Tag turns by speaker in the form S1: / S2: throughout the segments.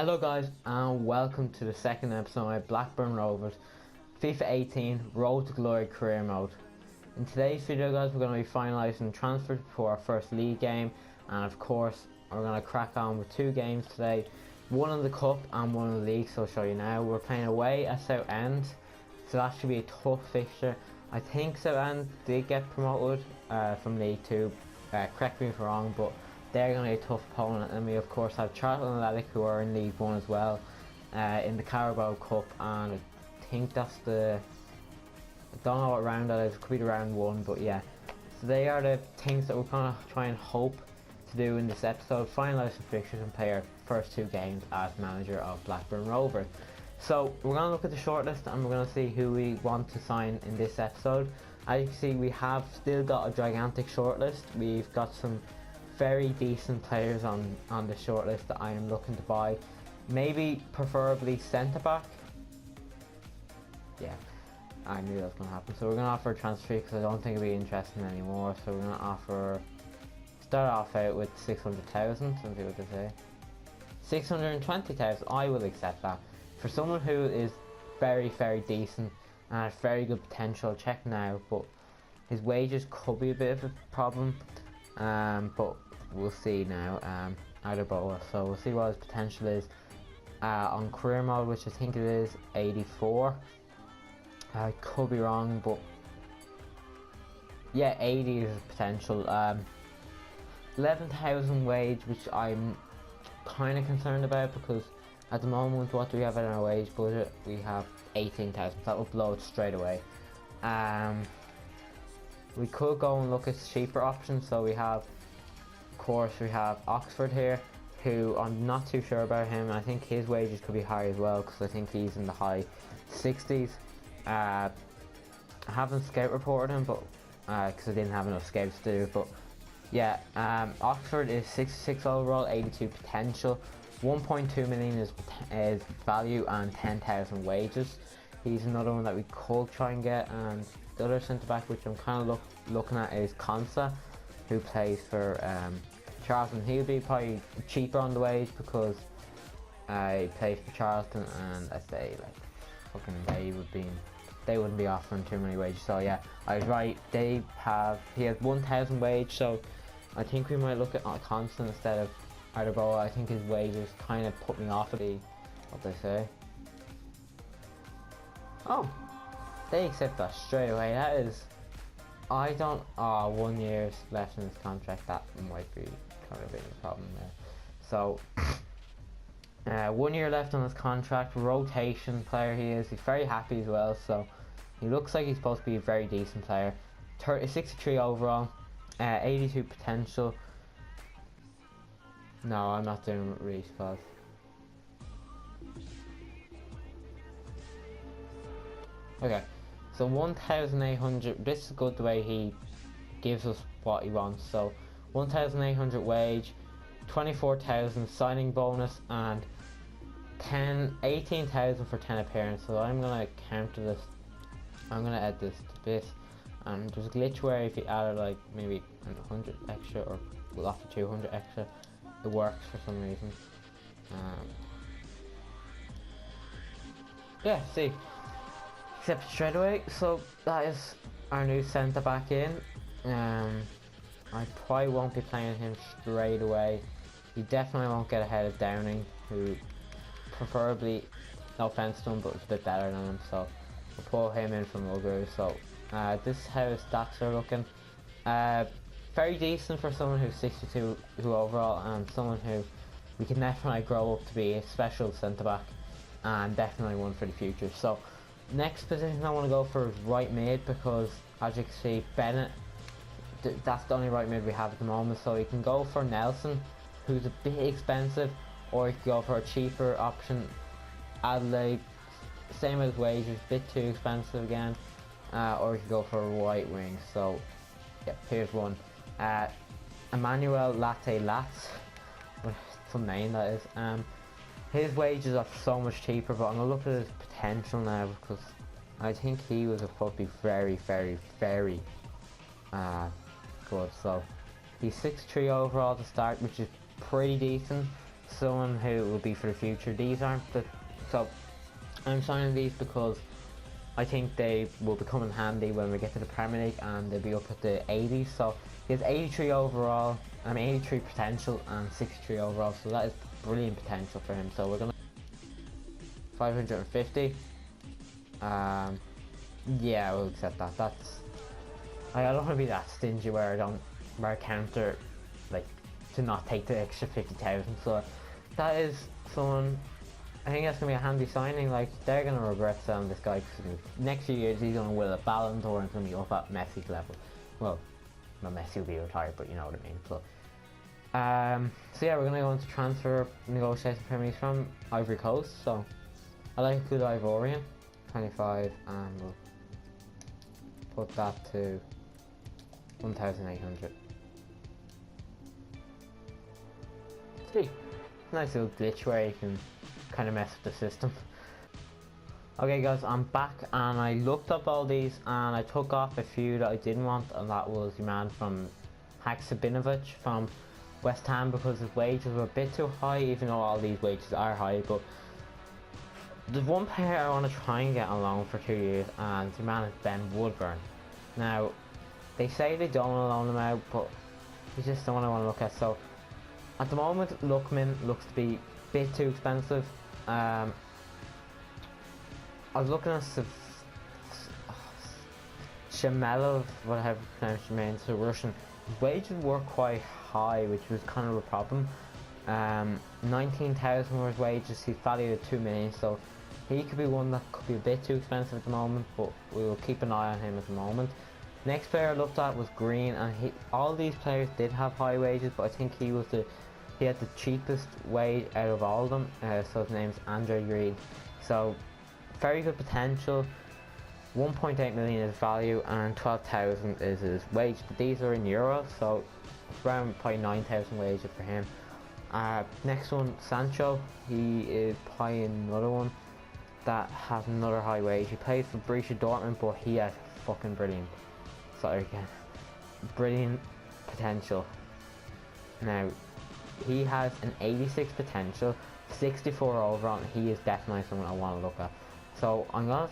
S1: Hello guys and welcome to the second episode of Blackburn Rovers FIFA 18 Road to Glory career mode. In today's video guys, we're going to be finalising transfers for our first league game, and of course we're going to crack on with two games today, one in the cup and one in the league, so I'll show you now. We're playing away at Southend, so that should be a tough fixture. I think Southend did get promoted from League 2, correct me if I'm wrong, but they're going to be a tough opponent. And we of course have Charlton Athletic, who are in League 1 as well, in the Carabao Cup, and I think that's I don't know what round that is, it could be the round 1, but yeah. So they are the things that we're going to try and hope to do in this episode: finalise some fixtures and play our first two games as manager of Blackburn Rovers. So we're going to look at the shortlist and we're going to see who we want to sign in this episode. As you can see, we have still got a gigantic shortlist. We've got some very decent players on the shortlist that I am looking to buy. Maybe preferably centre back. Yeah, I knew that was going to happen. So we're going to offer a transfer because I don't think it'll be interesting anymore. So we're going to start off out with 600,000. Let's see what they say. 620,000. I will accept that for someone who is very, very decent and has very good potential. Check now, but his wages could be a bit of a problem. But we'll see now. Boa. So we'll see what his potential is on career mode, which I think it is 84. I could be wrong, but yeah, 80 is his potential. 11,000 wage, which I'm kind of concerned about, because at the moment, what do we have in our wage budget? We have 18,000. That will blow it straight away. We could go and look at cheaper options. So we have, of course, we have Oxford here, who I'm not too sure about him. I think his wages could be high as well, because I think he's in the high 60s. I haven't scout reported him, but because I didn't have enough scouts to do. But yeah, Oxford is 66 overall, 82 potential, 1.2 million is value, and 10,000 wages. He's another one that we could try and get. And the other centre back, which I'm kind of looking at, is Consa, who plays for Charlton. He'll be probably cheaper on the wage because he plays for Charlton, and I say, like, fucking they wouldn't be offering too many wages. So yeah, I was right. He has 1,000 wage, so I think we might look at Consa instead of Boa. I think his wages kind of put me off of what they say. Oh, they accept that straight away. That is, I don't. 1 year left in his contract. That might be kind of a problem there. So 1 year left on his contract. Rotation player he is. He's very happy as well. So he looks like he's supposed to be a very decent player. 63 overall, 82 potential. No, I'm not doing respawn. Okay, so 1,800. This is good the way he gives us what he wants. So 1,800 wage, 24,000 signing bonus, and 18,000 for 10 appearances. So I'm gonna counter this. I'm gonna add this to this. And there's a glitch where if you added like maybe 100 extra, or well, after 200 extra, it works for some reason. Yeah, see. Accept straight away. So that is our new centre back in. I probably won't be playing him straight away. He definitely won't get ahead of Downing, who preferably, no offense to him, but it's a bit better than him. So we'll pull him in from Rovers. So this is how his stats are looking. Very decent for someone who's 62 overall, and someone who we can definitely grow up to be a special centre back, and definitely one for the future. So next position I want to go for is right mid, because as you can see, Bennett, that's the only right mid we have at the moment. So you can go for Nelson, who's a bit expensive, or you can go for a cheaper option, Adelaide, same as wages, a bit too expensive again, or you can go for a right wing. So yeah, here's one. Emmanuel Latte Lats, some name that is. His wages are so much cheaper, but I'm gonna look at his potential now, because I think he was supposed to be very, very, very good. So he's 6'3" overall to start, which is pretty decent. someone who will be for the future. These aren't the... So, I'm signing these because I think they will become in handy when we get to the Premier League and they'll be up at the 80s. So, he has 83 overall, 83 potential and 63 overall, so that is brilliant potential for him. So, we're going to... 550. Yeah, we'll accept that. That's... I don't want to be that stingy where I counter, like, to not take the extra 50,000. So that is someone. I think that's gonna be a handy signing. Like, they're gonna regret selling this guy because next few years he's gonna win a Ballon d'Or and gonna be up at Messi's level. Well, not Messi will be retired, but you know what I mean. So yeah, we're gonna go into transfer negotiation premiums from Ivory Coast. So I like a good Ivorian, 25, and we'll put that to 1,800. See, nice little glitch where you can kind of mess with the system. Okay guys, I'm back and I looked up all these and I took off a few that I didn't want, and that was your man from Haksabinovic from West Ham because his wages were a bit too high, even though all these wages are high. But there's one player I want to try and get on loan for 2 years, and the man is Ben Woodburn. Now, they say they don't want to loan him out, but he's just the one I want to look at. So, at the moment, Lookman looks to be a bit too expensive. I was looking at Shamelov, whatever you pronounce your name, so Russian. His wages were quite high, which was kind of a problem. 19,000 were his wages. He's valued at 2 million, so he could be one that could be a bit too expensive at the moment, but we will keep an eye on him at the moment. Next player I looked at was Green, and all these players did have high wages, but I think he had the cheapest wage out of all of them. So his name's Andre Green. So very good potential. 1.8 million is value and 12,000 is his wage, but these are in euros, so around probably 9,000 wages for him. Next one, Sancho. He is probably another one that has another high wage. He plays for Borussia Dortmund, but he has fucking brilliant. Sorry again. Brilliant potential. Now, he has an 86 potential, 64 overall, and he is definitely someone I want to look at. So I'm gonna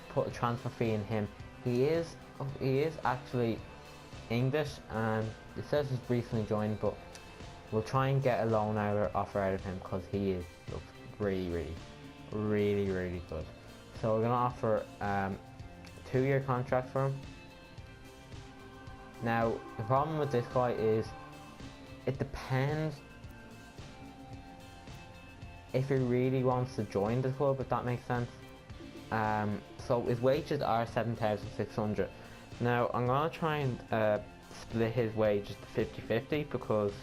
S1: put a transfer fee in him. He is actually English, and it says he's recently joined, but we'll try and get a loan offer out of him because he looks really good. So we're gonna offer 2-year contract for him. Now the problem with this guy is it depends if he really wants to join the club, if that makes sense. So his wages are 7,600. Now I'm gonna try and split his wages to 50-50 because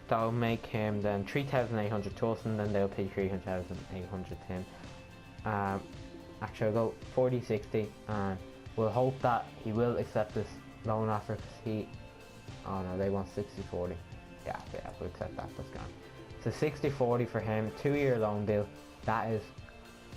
S1: that'll make him then 3,800 to us, and then they'll pay 3,800 to him. Actually, I'll go 40-60, and we'll hope that he will accept this loan offer because oh no, they want 60-40. Yeah, we'll accept that. That's gone. So 60-40 for him, 2-year loan deal. That is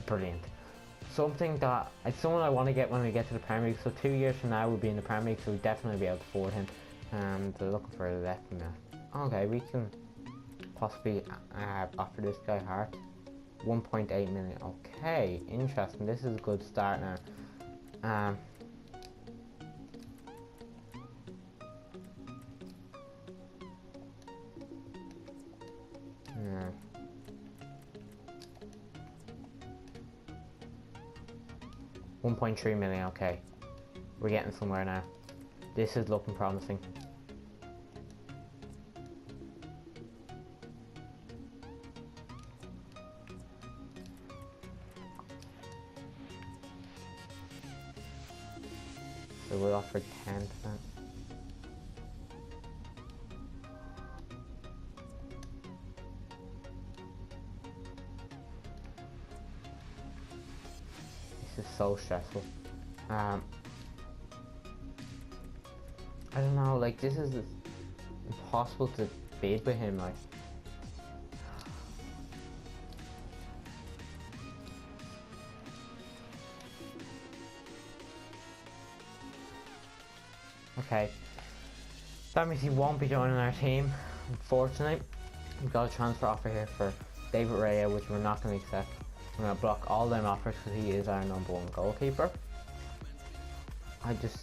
S1: brilliant. Someone I want to get when we get to the Premier League. So 2 years from now we'll be in the Premier League, so we'll definitely be able to afford him. And they're looking for a left in there. Okay, we can possibly offer this guy Hart 1.8 million. Okay, interesting. This is a good start now. Yeah. 1.3 million. Okay, we're getting somewhere now. This is looking promising. So we'll offer 10%. This is so stressful. I don't know, like this is impossible to bid with him, like. Okay, that means he won't be joining our team, unfortunately. We've got a transfer offer here for David Raya, which we're not going to accept. We're going to block all them offers because he is our #1 goalkeeper. I just